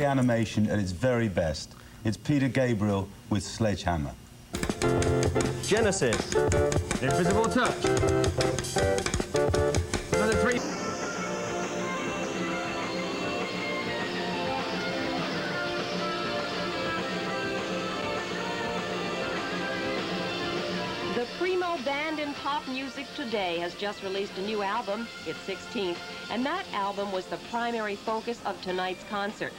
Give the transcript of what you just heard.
Animation at its very best. It's Peter Gabriel with Sledgehammer. Genesis. Invisible touch. Another 3. The primo band in pop music today has just released a new album, its 16th, and that album was the primary focus of tonight's concert.